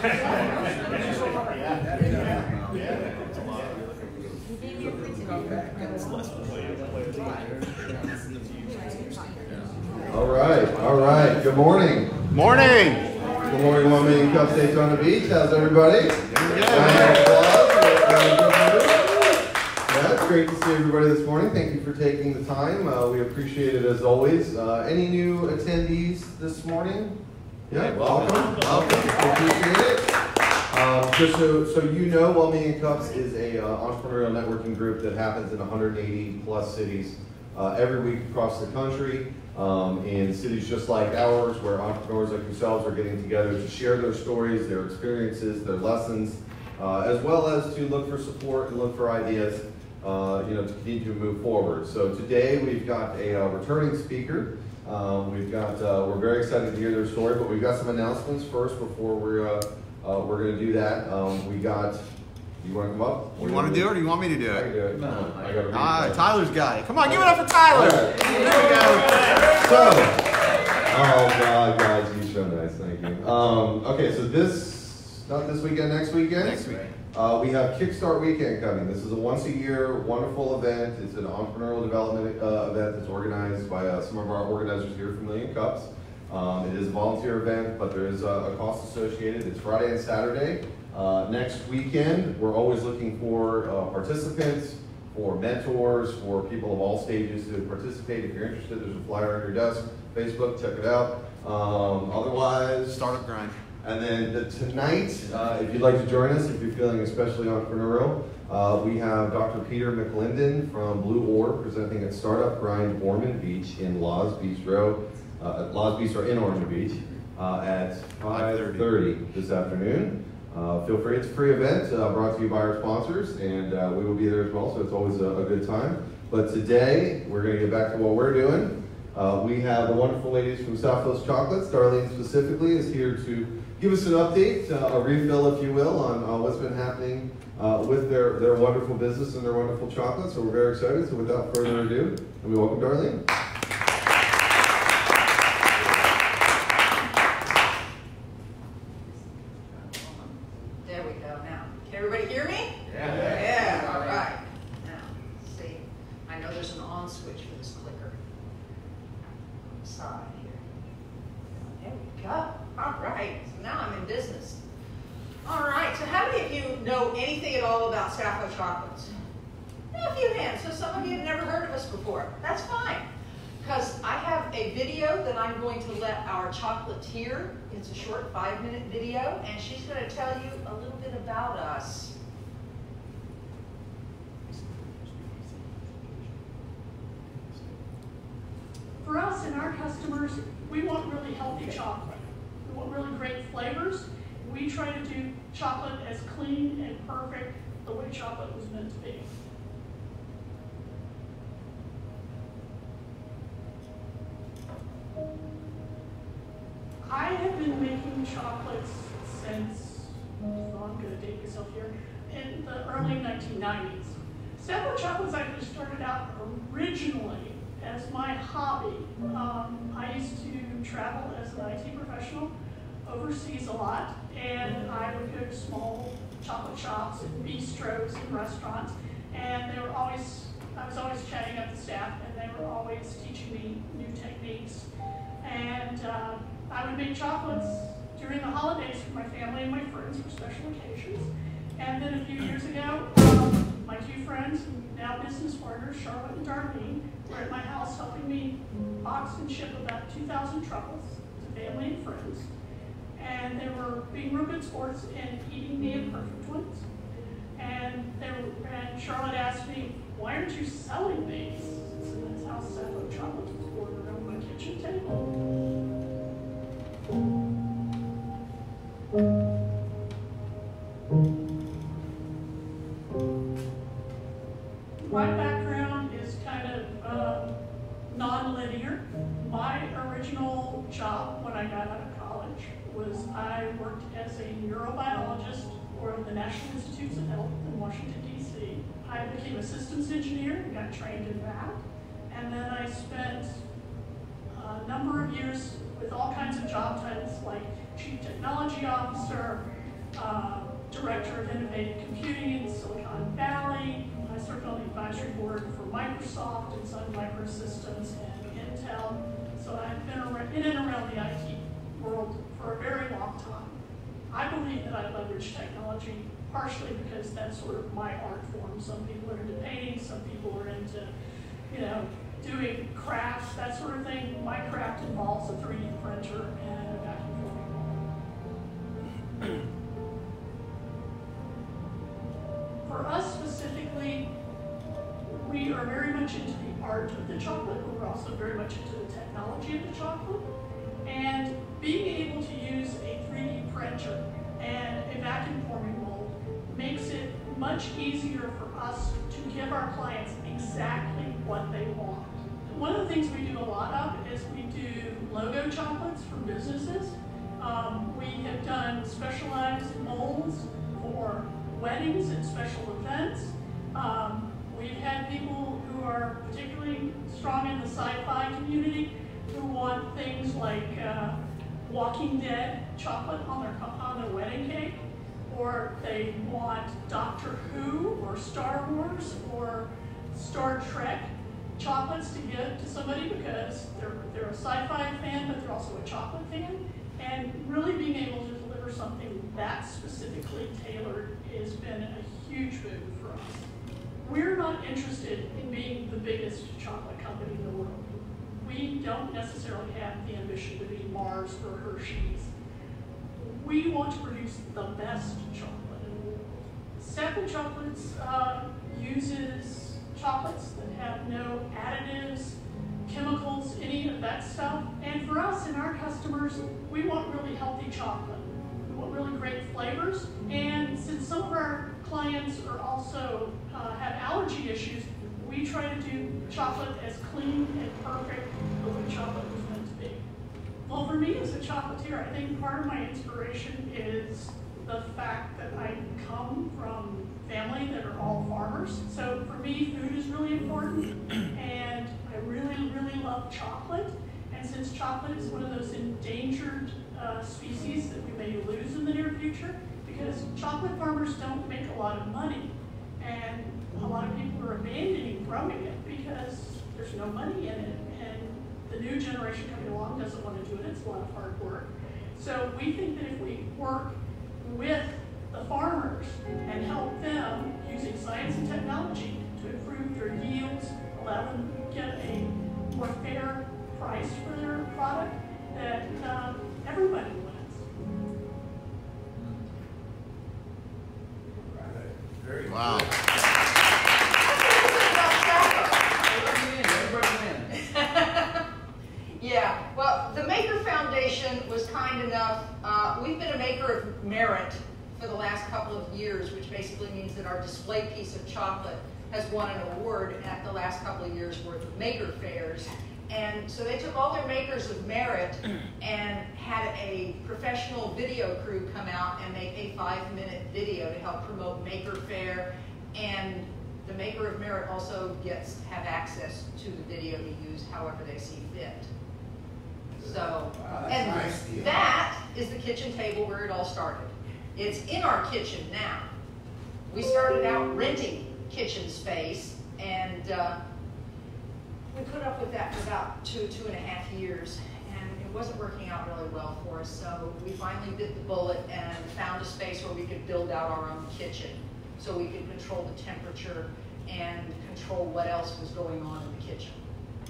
All right. Good morning. Morning. Good morning, Wyoming Cup Daytona Beach. How's everybody? Yeah, it's great to see everybody this morning. Thank you for taking the time. We appreciate it as always. Any new attendees this morning? Yeah, welcome. Appreciate it. Just so you know, Wyoming Cups is a entrepreneurial networking group that happens in 180 plus cities every week across the country. In cities just like ours, where entrepreneurs like yourselves are getting together to share their stories, their experiences, their lessons, as well as to look for support and look for ideas, to continue to move forward. So today we've got a returning speaker. We're very excited to hear their story, but we've got some announcements first before we're going to do that. You want to come up? You want to do it, or do you want me to do it? I can do it. No, I got to Tyler's got it. Come on, give it up for Tyler. Right. There we go. Oh God, guys, you're so nice. Thank you. Okay, so not this weekend, next weekend. Next week. We have Kickstart Weekend coming. This is a once-a-year wonderful event. It's an entrepreneurial development event that's organized by some of our organizers here from Million Cups. It is a volunteer event, but there is a cost associated. It's Friday and Saturday. Next weekend, we're always looking for participants, for mentors, for people of all stages to participate. If you're interested, there's a flyer on your desk, Facebook, check it out. Otherwise, Startup Grind. And then tonight, if you'd like to join us, if you're feeling especially entrepreneurial, we have Dr. Peter McLinden from Blue Orb presenting at Startup Grind Ormond Beach in Laws Bistro in Ormond Beach at 5:30 this afternoon. Feel free, it's a free event brought to you by our sponsors, and we will be there as well, so it's always a good time. But today, we're going to get back to what we're doing. We have the wonderful ladies from Southwest Chocolates. Darlene specifically is here to give us an update, a refill, if you will, on what's been happening with their wonderful business and their wonderful chocolates. So we're very excited. So without further ado, let me welcome Darlene. There we go. Now, can everybody hear me? Yeah. All right. Now, let's see. I know there's an on switch for this clicker. On the side here. There we go. All right. So now I'm in business. All right. So how many of you know anything at all about Sappho Chocolates? A few hands. So some of you have never heard of us before. That's fine. Because I have a video that I'm going to let our chocolatier, it's a short 5-minute video, and she's going to tell you a little bit about us. For us and our customers, we want really healthy chocolate. We want really great flavors. We try to do chocolate as clean and perfect the way chocolate was meant to be. I have been making chocolates since, I'm going to date myself here, in the early 1990s. Sappho Chocolates actually started out originally as my hobby. I used to travel as an IT professional overseas a lot, and I would go to small chocolate shops and bistros and restaurants, and I was always chatting up the staff, and they were always teaching me new techniques. And I would make chocolates during the holidays for my family and my friends for special occasions. And then a few years ago, my two friends, now business partners, Charlotte and Darlene, were at my house helping me box and ship about 2,000 truffles to family and friends. And they were being real good sports and eating the imperfect ones. And Charlotte asked me, "Why aren't you selling these?" So that's how Sappho Chocolates was born around my kitchen table. My background is kind of non-linear. My original job when I got out of college was I worked as a neurobiologist for the National Institutes of Health in Washington, D.C. I became a systems engineer and got trained in that. And then I spent a number of years with all kinds of job titles like chief technology officer, Director of Innovative Computing in Silicon Valley. I served on the advisory board for Microsoft and Sun Microsystems and Intel. So I've been in and around the IT world for a very long time. I believe that I leverage technology partially because that's sort of my art form. Some people are into painting, some people are into, doing crafts, that sort of thing. My craft involves a 3D printer and a vacuum forming mold. For us specifically, we are very much into the art of the chocolate, but we're also very much into the technology of the chocolate. And being able to use a 3D printer and a vacuum forming mold makes it much easier for us to give our clients exactly what they want. One of the things we do a lot of is we do logo chocolates for businesses. We have done specialized molds for weddings and special events. We've had people who are particularly strong in the sci-fi community who want things like Walking Dead chocolate on their wedding cake, or they want Doctor Who or Star Wars or Star Trek chocolates to give to somebody because they're a sci-fi fan, but they're also a chocolate fan. And really being able to deliver something that specifically tailored has been a huge move for us. We're not interested in being the biggest chocolate company in the world. We don't necessarily have the ambition to be Mars or Hershey's. We want to produce the best chocolate in the world. Sapling Chocolates uses chocolates that have no additives, chemicals, any of that stuff. And for us and our customers, we want really healthy chocolate. We want really great flavors. And since some of our clients are also have allergy issues, we try to do chocolate as clean and perfect the way chocolate was meant to be. Well, for me as a chocolatier, I think part of my inspiration is the fact that I come from family that are all farmers. So for me, food is really important, and I really, really love chocolate. And since chocolate is one of those endangered species that we may lose in the near future, because chocolate farmers don't make a lot of money, and a lot of people are abandoning growing it because there's no money in it, and the new generation coming along doesn't want to do it. It's a lot of hard work. So we think that if we work with the farmers and help them using science and technology to improve their yields, allow them to get a more fair price for their product, that everybody wins. Wow. Yeah, well, the Maker Foundation was kind enough. We've been a Maker of Merit for the last couple of years, which basically means that our display piece of chocolate has won an award at the last couple of years' worth of Maker Fairs. And so they took all their Makers of Merit and had a professional video crew come out and make a 5-minute video to help promote Maker Fair. And the Maker of Merit also gets to have access to the video to use however they see fit. So, and nice. That is the kitchen table where it all started. It's in our kitchen now. We started out renting kitchen space, and we put up with that for about 2.5 years, and it wasn't working out really well for us. So we finally bit the bullet and found a space where we could build out our own kitchen, so we could control the temperature and control what else was going on in the kitchen.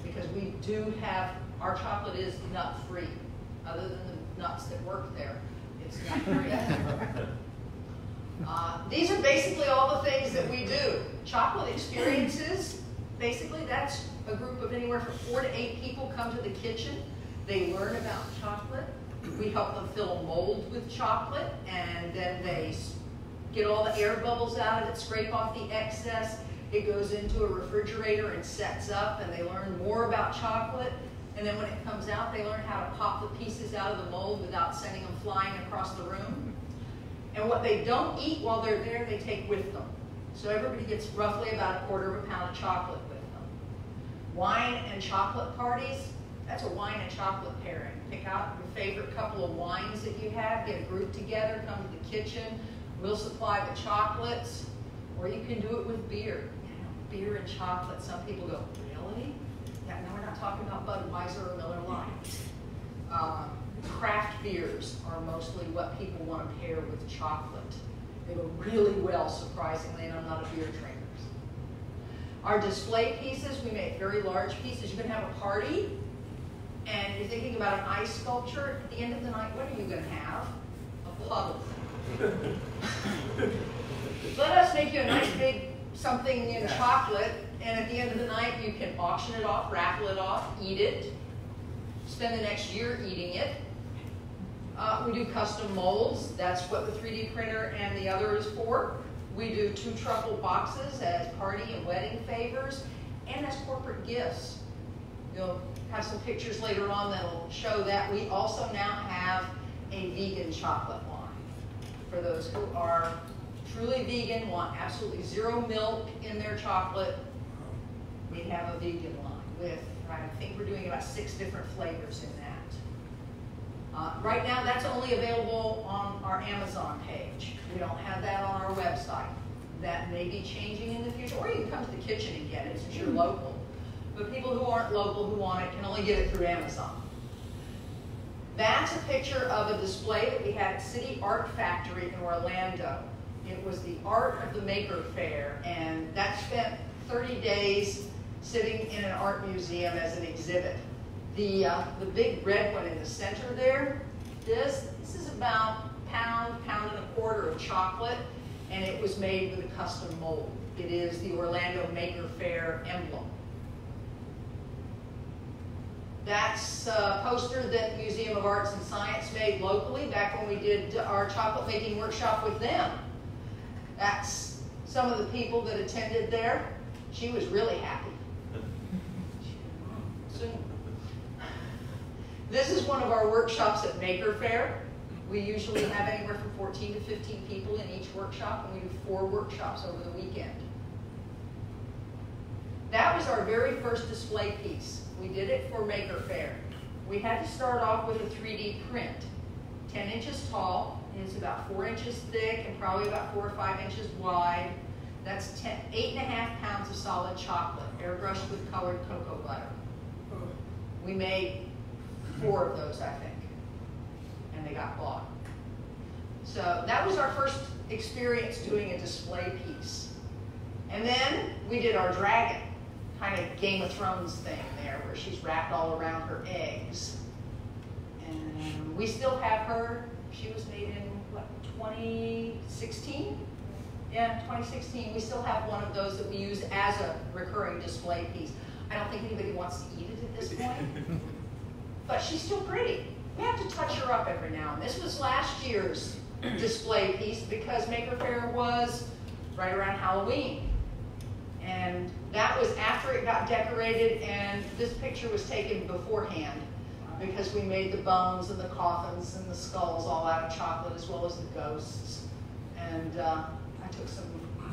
Because we do have, our chocolate is nut-free. Other than the nuts that work there, it's nut-free. These are basically all the things that we do. Chocolate experiences, basically that's a group of anywhere from 4 to 8 people come to the kitchen. They learn about chocolate. We help them fill a mold with chocolate, and then they get all the air bubbles out of it, scrape off the excess. It goes into a refrigerator and sets up, and they learn more about chocolate. And then when it comes out, they learn how to pop the pieces out of the mold without sending them flying across the room. And what they don't eat while they're there, they take with them. So everybody gets roughly about 1/4 pound of chocolate with them. Wine and chocolate parties, That's a wine and chocolate pairing. Pick out your favorite couple of wines that you have, get a group together, come to the kitchen. We'll supply the chocolates, or you can do it with beer. Beer and chocolate. Some people go, really? Yeah, no, we're not talking about Budweiser or Miller Lite. Craft beers are mostly what people want to pair with chocolate. They go really well, surprisingly, and I'm not a beer drinker. Our display pieces, we make very large pieces. You can have a party, and you're thinking about an ice sculpture. At the end of the night, what are you going to have? A puddle. Let us make you a nice big something in chocolate, and at the end of the night, you can auction it off, raffle it off, eat it, spend the next year eating it. We do custom molds. That's what the 3D printer and the other is for. We do 2 truffle boxes as party and wedding favors and as corporate gifts. You'll have some pictures later on that'll show that. We also now have a vegan chocolate line. For those who are truly vegan, want absolutely 0 milk in their chocolate, we have a vegan line with, I think we're doing about 6 different flavors in that. Right now, that's only available on our Amazon page. We don't have that on our website. That may be changing in the future, or you can come to the kitchen and get it since you're local. But people who aren't local who want it can only get it through Amazon. That's a picture of a display that we had at City Art Factory in Orlando. It was the Art of the Maker Fair, and that spent 30 days sitting in an art museum as an exhibit. The big red one in the center there, this is about pound and a quarter of chocolate, and it was made with a custom mold. It is the Orlando Maker Fair emblem. That's a poster that Museum of Arts and Science made locally back when we did our chocolate making workshop with them. That's some of the people that attended there. She was really happy. This is one of our workshops at Maker Fair. We usually have anywhere from 14 to 15 people in each workshop, and we do 4 workshops over the weekend. That was our very first display piece. We did it for Maker Fair. We had to start off with a 3D print. 10 inches tall, and it's about 4 inches thick and probably about 4 or 5 inches wide. That's 8.5 pounds of solid chocolate, airbrushed with colored cocoa butter. We made 4 of those, I think, and they got bought. So that was our first experience doing a display piece. And then we did our dragon, kind of Game of Thrones thing there, where she's wrapped all around her eggs. And we still have her. She was made in, what, 2016? Yeah, 2016. We still have one of those that we use as a recurring display piece. I don't think anybody wants to eat it at this point. But she's still pretty. We have to touch her up every now and then. This was last year's display piece because Maker Fair was right around Halloween. And that was after it got decorated, and this picture was taken beforehand because we made the bones and the coffins and the skulls all out of chocolate, as well as the ghosts. And I took some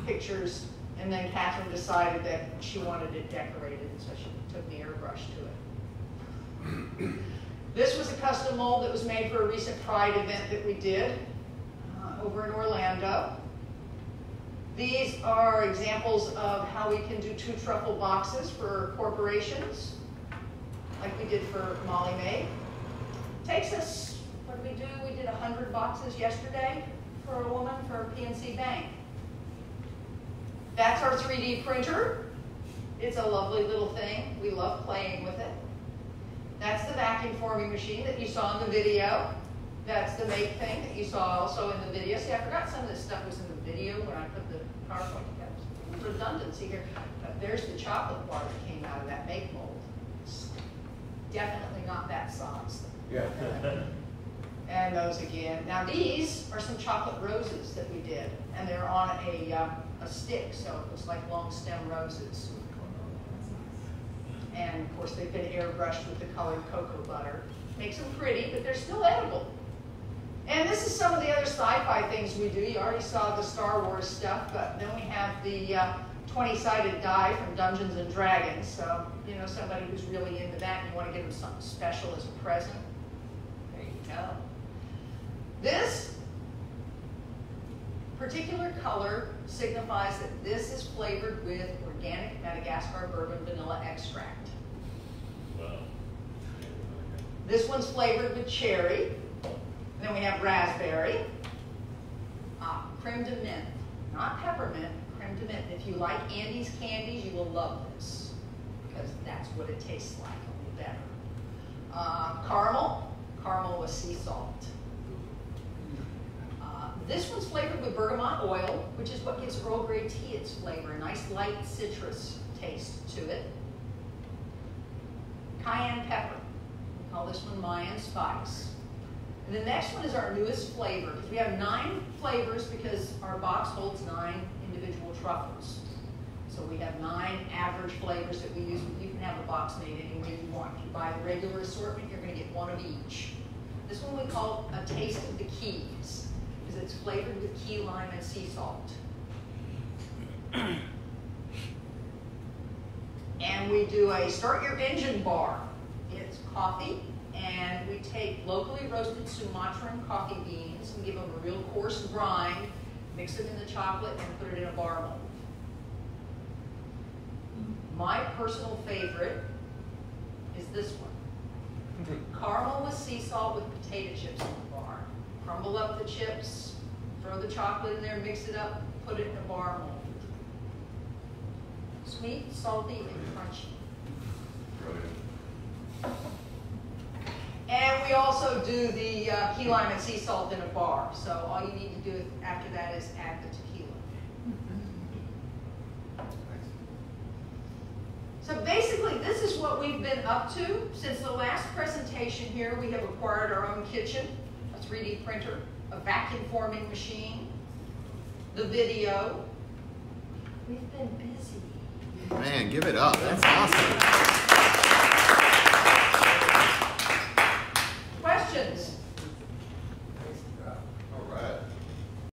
pictures, and then Catherine decided that she wanted it decorated, so she took the airbrush to it. This was a custom mold that was made for a recent Pride event that we did over in Orlando. These are examples of how we can do 2 truffle boxes for corporations, like we did for Molly Mae. Takes us, what did we do? We did 100 boxes yesterday for a woman for PNC Bank. That's our 3D printer. It's a lovely little thing. We love playing with it. That's the vacuum forming machine that you saw in the video. That's the make thing that you saw also in the video. See, I forgot some of this stuff was in the video when I put the PowerPoint together. Redundancy here. But there's the chocolate bar that came out of that make mold. It's definitely not that size. Yeah. And those again. Now these are some chocolate roses that we did. And they're on a stick, so it looks like long stem roses. And of course they've been airbrushed with the colored cocoa butter. Makes them pretty, but they're still edible. And this is some of the other sci-fi things we do. You already saw the Star Wars stuff, but then we have the 20-sided die from Dungeons and Dragons. So, you know, somebody who's really into that and you want to give them something special as a present. There you go. This particular color signifies that this is flavored with organic Madagascar bourbon vanilla extract. Wow. This one's flavored with cherry. And then we have raspberry. Creme de menthe, not peppermint, creme de menthe. If you like Andes candies, you will love this because that's what it tastes like, only better. Caramel with sea salt. This one's flavored with bergamot oil, which is what gives Earl Grey tea its flavor, a nice light citrus taste to it. Cayenne pepper, we call this one Mayan spice. And the next one is our newest flavor, because we have 9 flavors because our box holds 9 individual truffles. So we have 9 average flavors that we use. You can have a box made any way you want. If you buy the regular assortment, you're going to get one of each. This one we call a Taste of the Keys, because it's flavored with key lime and sea salt. And we do a Start Your Engine bar. It's coffee, and we take locally roasted Sumatran coffee beans and give them a real coarse grind, mix them in the chocolate, and put it in a bar mold. My personal favorite is this one. Caramel with sea salt with potato chips in the bar. Crumble up the chips, throw the chocolate in there, mix it up, put it in a bar mold. Sweet, salty, and crunchy. Brilliant. And we also do the key lime and sea salt in a bar. So all you need to do after that is add the tequila. So basically, this is what we've been up to since the last presentation here. We have acquired our own kitchen, a 3D printer, a vacuum forming machine, the video. We've been busy. Man, give it up. That's awesome.